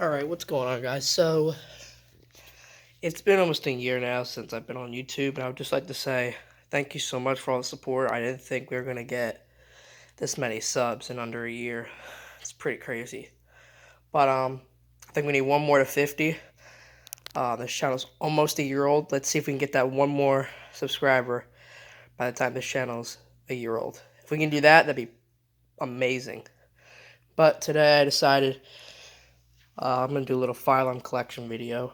Alright, what's going on, guys? So, it's been almost a year now since I've been on YouTube, and I would just like to say thank you so much for all the support. I didn't think we were going to get this many subs in under a year. It's pretty crazy. But, I think we need one more to 50. This channel's almost a year old. Let's see if we can get that one more subscriber by the time this channel's a year old. If we can do that, that'd be amazing. But today I decided I'm going to do a little Fire Alarm collection video.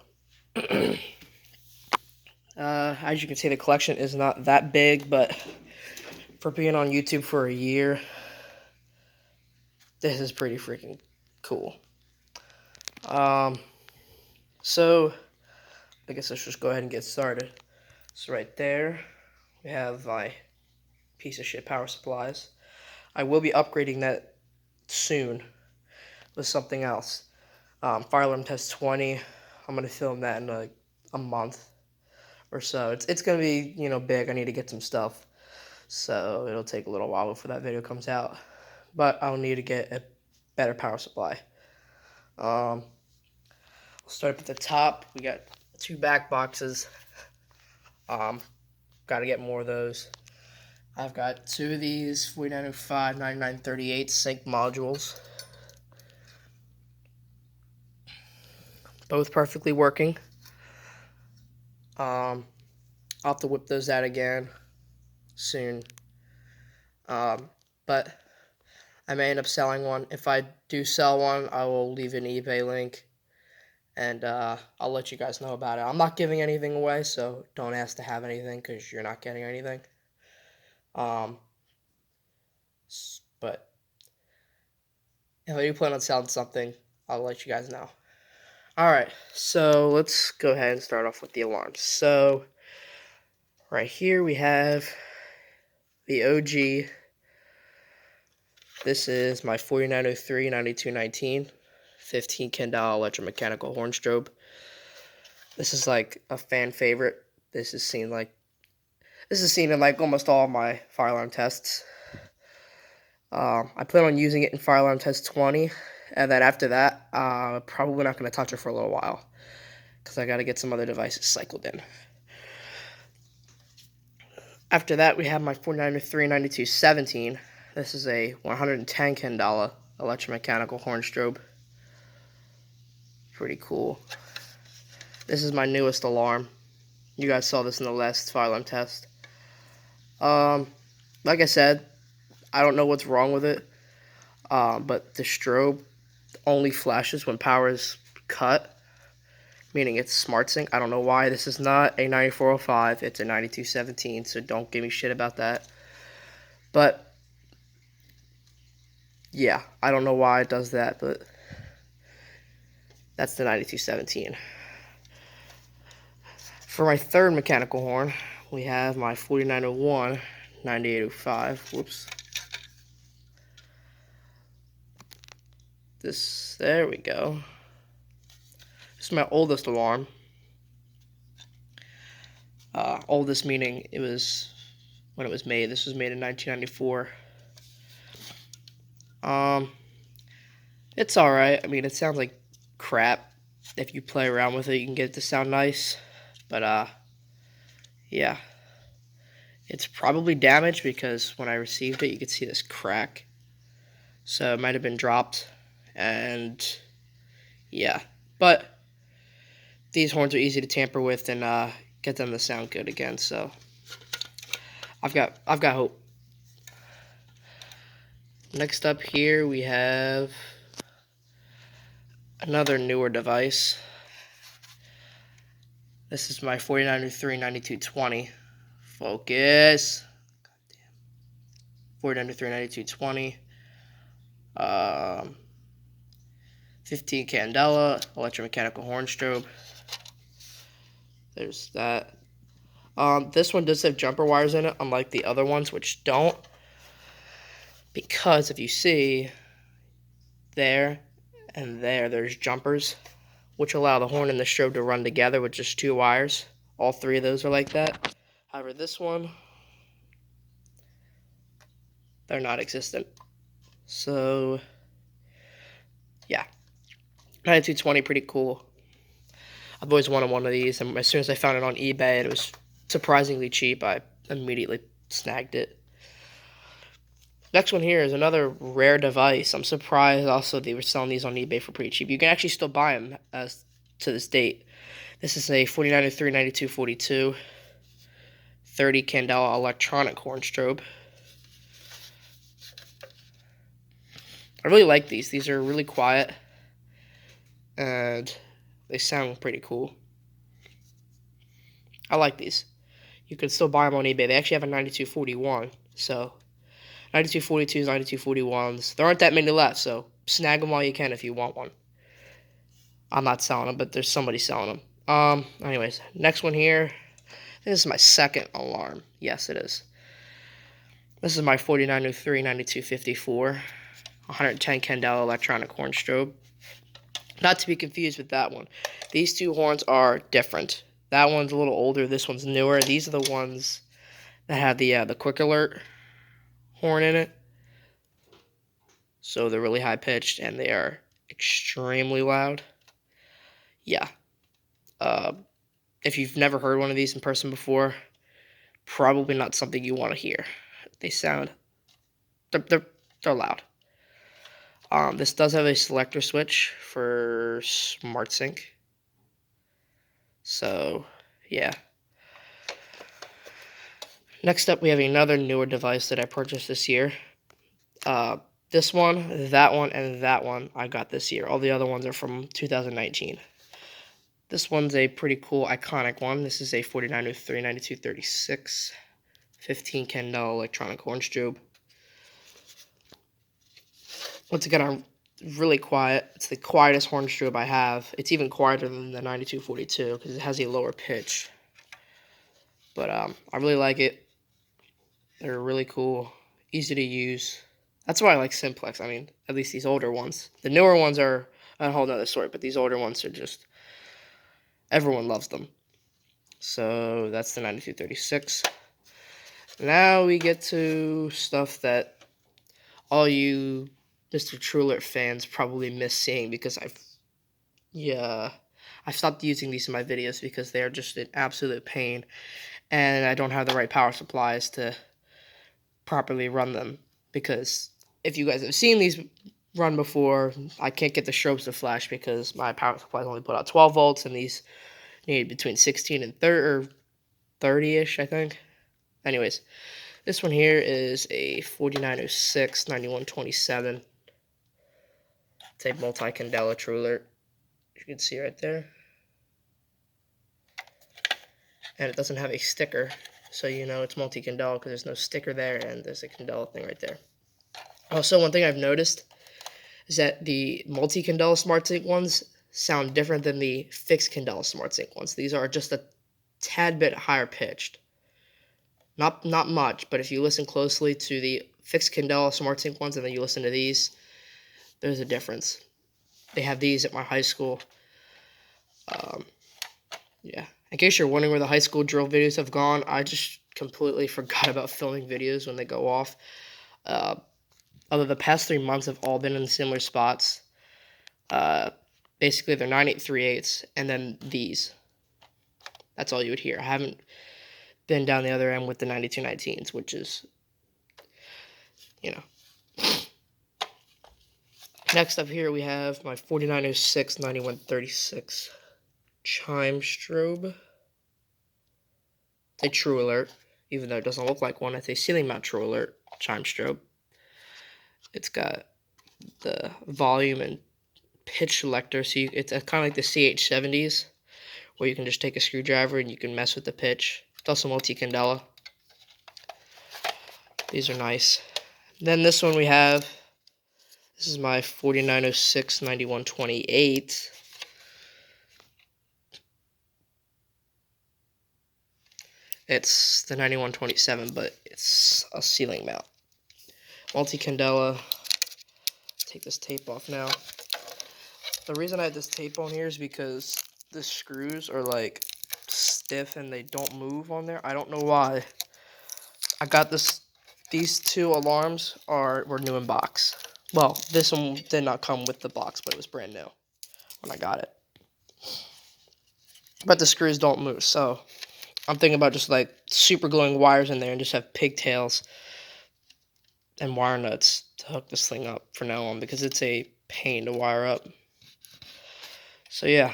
As you can see, the collection is not that big, but for being on YouTube for a year, this is pretty freaking cool. So I guess let's just go ahead and get started. So right there, we have my piece of shit power supplies. I will be upgrading that soon with something else. Fire Alarm Test 20. I'm gonna film that in a month or so. It's gonna be big. I need to get some stuff, so it'll take a little while before that video comes out. But I'll need to get a better power supply. We'll start up at the top. We got 2 back boxes. Got to get more of those. I've got 2 of these 4905 9938 sync modules. Both perfectly working. I'll have to whip those out again soon. But I may end up selling one. If I do sell one, I will leave an eBay link, and I'll let you guys know about it. I'm not giving anything away, so don't ask to have anything, because you're not getting anything. But if I do plan on selling something, I'll let you guys know. Alright, so let's go ahead and start off with the alarms. So, right here we have the OG. This is my 4903 9219 15 Candela electromechanical horn strobe. This is like a fan favorite. This is seen in like almost all my fire alarm tests. I plan on using it in Fire Alarm Test 20, and then after that, probably not going to touch it for a little while, because I got to get some other devices cycled in. After that, we have my 493 9217. This is a 110 Candela electromechanical horn strobe. Pretty cool. This is my newest alarm. You guys saw this in the last fire alarm test. Like I said, I don't know what's wrong with it, but the strobe only flashes when power is cut, meaning it's smart sync. I don't know why. This is not a 9405, it's a 9217, so don't give me shit about that. But yeah, I don't know why it does that, but that's the 9217. For my third mechanical horn, we have my 4901 9805. Whoops. There we go. This is my oldest alarm. Oldest meaning it was when it was made. This was made in 1994. It's alright. I mean, it sounds like crap. If you play around with it, you can get it to sound nice. But, yeah. It's probably damaged, because when I received it, you could see this crack. So it might have been dropped. And, yeah. But these horns are easy to tamper with and get them to sound good again. So I've got hope. Next up here, we have another newer device. This is my 4903 9220. Focus. 4903 9220. 15 Candela electromechanical horn strobe. There's that. This one does have jumper wires in it, unlike the other ones, which don't. Because if you see, there and there's jumpers, which allow the horn and the strobe to run together with just 2 wires. All 3 of those are like that. However, this one, they're not existent. So, yeah. 9220, pretty cool. I've always wanted one of these, and as soon as I found it on eBay, it was surprisingly cheap. I immediately snagged it. Next one here is another rare device. I'm surprised also they were selling these on eBay for pretty cheap. You can actually still buy them as to this date. This is a 4903 9242 30 Candela electronic horn strobe. I really like these. These are really quiet, and they sound pretty cool. I like these. You can still buy them on eBay. They actually have a 9241, so 9242s, 9241s. There aren't that many left, so snag them while you can if you want one. I'm not selling them, but there's somebody selling them. Anyways, next one here. I think this is my second alarm. Yes, it is. This is my 4903 9254 110 Candela electronic horn strobe. Not to be confused with that one. These two horns are different. That one's a little older. This one's newer. These are the ones that have the quick alert horn in it. So they're really high pitched and they are extremely loud. Yeah. If you've never heard one of these in person before, probably not something you want to hear. They sound, they're loud. This does have a selector switch for SmartSync. So, yeah. Next up, we have another newer device that I purchased this year. This one, that one, and that one I got this year. All the other ones are from 2019. This one's a pretty cool, iconic one. This is a 4903 9236 15 Candela electronic horn strobe. Once again, I'm really quiet. It's the quietest horn strobe I have. It's even quieter than the 9242 because it has a lower pitch. But I really like it. They're really cool, easy to use. That's why I like Simplex. I mean, at least these older ones. The newer ones are a whole nother story, but these older ones are just, everyone loves them. So that's the 9236. Now we get to stuff that all you Mr. TrueAlert fans probably miss seeing because I've stopped using these in my videos because they are just an absolute pain, and I don't have the right power supplies to properly run them. Because if you guys have seen these run before, I can't get the strobes to flash because my power supplies only put out 12 volts, and these need between 16 and 30-ish, I think. Anyways, this one here is a 4906 9127. It's a multi-candela TrueAlert. You can see right there. And it doesn't have a sticker, so you know it's multi-candela because there's no sticker there, and there's a candela thing right there. Also, one thing I've noticed is that the multi-candela SmartSync ones sound different than the fixed candela SmartSync ones. These are just a tad bit higher pitched. Not much, but if you listen closely to the fixed candela SmartSync ones and then you listen to these, there's a difference. They have these at my high school. Yeah. In case you're wondering where the high school drill videos have gone, I just completely forgot about filming videos when they go off. Although the past 3 months have all been in similar spots. Basically, they're 9838s, and then these. That's all you would hear. I haven't been down the other end with the 9219s, which is, you know. Next up here, we have my 4906 9136 chime strobe. It's a TrueAlert, even though it doesn't look like one. It's a ceiling mount TrueAlert chime strobe. It's got the volume and pitch selector, so it's kind of like the CH70s, where you can just take a screwdriver and you can mess with the pitch. It's also multi-candela. These are nice. Then this one we have, this is my 4906 9128. It's the 9127, but it's a ceiling mount. Multi-candela. Take this tape off now. The reason I have this tape on here is because the screws are like stiff and they don't move on there. I don't know why. I got these two alarms were new in box. Well, this one did not come with the box, but it was brand new. when I got it. But the screws don't move, so I'm thinking about just like super gluing wires in there and just have pigtails and wire nuts to hook this thing up for now on, because it's a pain to wire up. So yeah,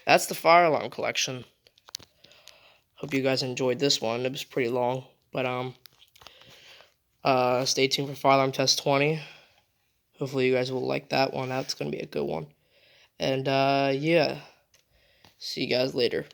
that's the fire alarm collection. Hope you guys enjoyed this one. It was pretty long, but stay tuned for Fire Alarm Test 20. Hopefully you guys will like that one. That's gonna be a good one. And yeah, see you guys later.